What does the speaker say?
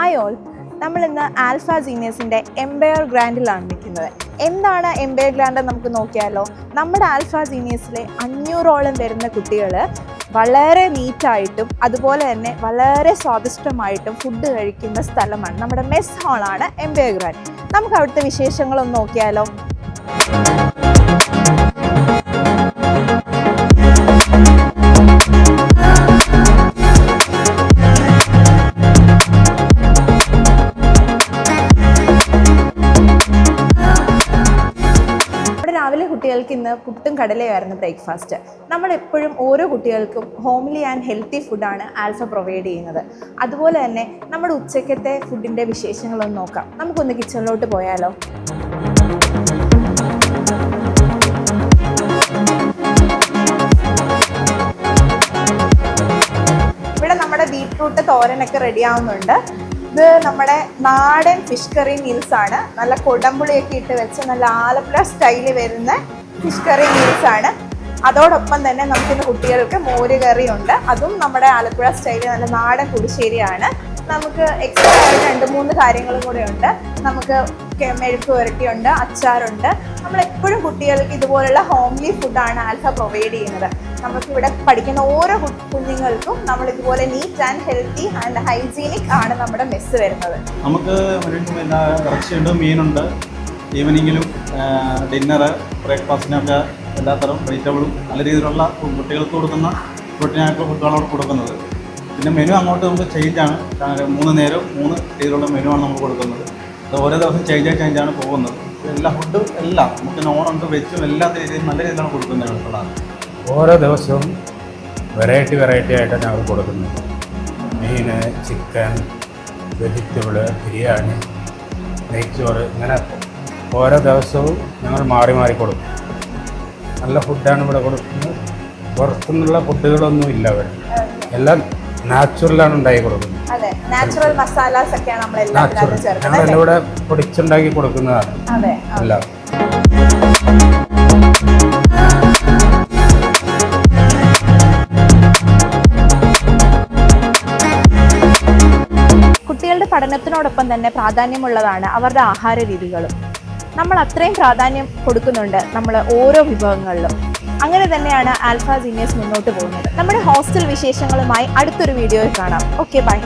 Hi all, നമ്മളിന്ന് alpha ജീനിയസിൻ്റെ Empire ഗ്രാൻഡിലാണ് നിൽക്കുന്നത്. എന്താണ് എംപയർ ഗ്രാൻഡ് നമുക്ക് നോക്കിയാലോ. നമ്മുടെ ആൽഫ ജീനിയസിലെ 500ഓളം വരുന്ന കുട്ടികൾ വളരെ നീറ്റായിട്ടും അതുപോലെ തന്നെ വളരെ സ്വാദിഷ്ടമായിട്ടും ഫുഡ് കഴിക്കുന്ന സ്ഥലമാണ്. നമ്മുടെ മെസ് ഹാളാണ് എംപയർ ഗ്രാൻഡ്. നമുക്ക് അവിടുത്തെ വിശേഷങ്ങളൊന്ന് നോക്കിയാലോ. രാവിലെ കുട്ടികൾക്ക് ഇന്ന് പുട്ടും കടലയായിരുന്നു ബ്രേക്ക്ഫാസ്റ്റ്. നമ്മളെപ്പോഴും ഓരോ കുട്ടികൾക്കും ഹോംലി ആൻഡ് ഹെൽത്തി ഫുഡാണ് ആൽഫ പ്രൊവൈഡ് ചെയ്യുന്നത്. അതുപോലെ തന്നെ നമ്മുടെ ഉച്ചക്കത്തെ ഫുഡിൻ്റെ വിശേഷങ്ങളൊന്ന് നോക്കാം. നമുക്കൊന്ന് കിച്ചണിലോട്ട് പോയാലോ. ഇവിടെ നമ്മുടെ ബീറ്റ്റൂട്ട് തോരനൊക്കെ റെഡി ആവുന്നുണ്ട്. ഇത് നമ്മുടെ നാടൻ ഫിഷ് കറി മീൽസ് ആണ്. നല്ല കൊടമ്പുളിയൊക്കെ ഇട്ട് വെച്ച് നല്ല ആലപ്പുഴ സ്റ്റൈലിൽ വരുന്ന ഫിഷ് കറി മീൽസ് ആണ്. അതോടൊപ്പം തന്നെ നമുക്കിന്ന് കുട്ടികൾക്ക് മോര് കറി ഉണ്ട്. അതും നമ്മുടെ ആലപ്പുഴ സ്റ്റൈലിൽ നല്ല നാടൻ പുളിശ്ശേരിയാണ്. നമുക്ക് എക്സ്ട്രാ ആയിട്ട് 2-3 കാര്യങ്ങളും കൂടെ ഉണ്ട്. നമുക്ക് മെഴുക്ക് പുരട്ടിയുണ്ട്, അച്ചാറുണ്ട്. നമ്മളെപ്പോഴും കുട്ടികൾക്ക് ഇതുപോലുള്ള ഹോംലി ഫുഡാണ് ആൽഫ പ്രൊവൈഡ് ചെയ്യുന്നത്. നമുക്കിവിടെ പഠിക്കുന്ന ഓരോ കുഞ്ഞുങ്ങൾക്കും നമ്മൾ ഇതുപോലെ neat and healthy and hygienic ആണ് നമ്മുടെ മെസ്സ് വരുന്നത്. നമുക്ക് ഇറച്ചിയുണ്ട്, മീനുണ്ട്. ഈവനിങ്ങിലും ഡിന്നറ് ബ്രേക്ക്ഫാസ്റ്റിനൊക്കെ എല്ലാത്തരം വെജിറ്റബിളും നല്ല രീതിയിലുള്ള കുട്ടികൾക്ക് കൊടുക്കുന്ന പ്രോട്ടീനായിട്ടുള്ള ഫുഡുകളാണ് കൊടുക്കുന്നത്. പിന്നെ മെനു അങ്ങോട്ട് നമുക്ക് ചേഞ്ചാണ്. 3 നേരം 3 രീതിയിലുള്ള മെനു ആണ് നമ്മൾ കൊടുക്കുന്നത്. അത് ഓരോ ദിവസം ചേഞ്ചാണ് പോകുന്നത്. എല്ലാ ഫുഡും എല്ലാം നമുക്ക് നോണുണ്ട്, വെജും എല്ലാ രീതിയിലും നല്ല രീതിയിലാണ് കൊടുക്കുന്നത്. ഓരോ ദിവസവും വെറൈറ്റി ആയിട്ടാണ് ഞങ്ങൾ കൊടുക്കുന്നത്. മീൻ, ചിക്കൻ, വെജിറ്റബിള്, ബിരിയാണി, നെയ്ച്ചോറ്, ഇങ്ങനെ ഓരോ ദിവസവും ഞങ്ങൾ മാറി കൊടുക്കും. നല്ല ഫുഡാണ് ഇവിടെ കൊടുക്കുന്നത്. പുറത്തുനിന്നുള്ള ഫുഡുകളൊന്നും ഇല്ല. ഇവിടെ എല്ലാം നാച്ചുറലാണ് ഉണ്ടാക്കി കൊടുക്കുന്നത്. ഞങ്ങളെല്ലാം ഇവിടെ പൊടിച്ചുണ്ടാക്കി കൊടുക്കുന്നതാണ് എല്ലാം. കുട്ടികളുടെ പഠനത്തിനോടൊപ്പം തന്നെ പ്രാധാന്യമുള്ളതാണ് അവരുടെ ആഹാര രീതികളും. നമ്മൾ അത്രയും പ്രാധാന്യം കൊടുക്കുന്നുണ്ട് നമ്മൾ ഓരോ വിഭവങ്ങളിലും. അങ്ങനെ തന്നെയാണ് ആൽഫ ജീനിയസ് മുന്നോട്ട് പോകുന്നത്. നമ്മുടെ ഹോസ്റ്റൽ വിശേഷങ്ങളുമായി അടുത്തൊരു വീഡിയോയിൽ കാണാം. Okay, by.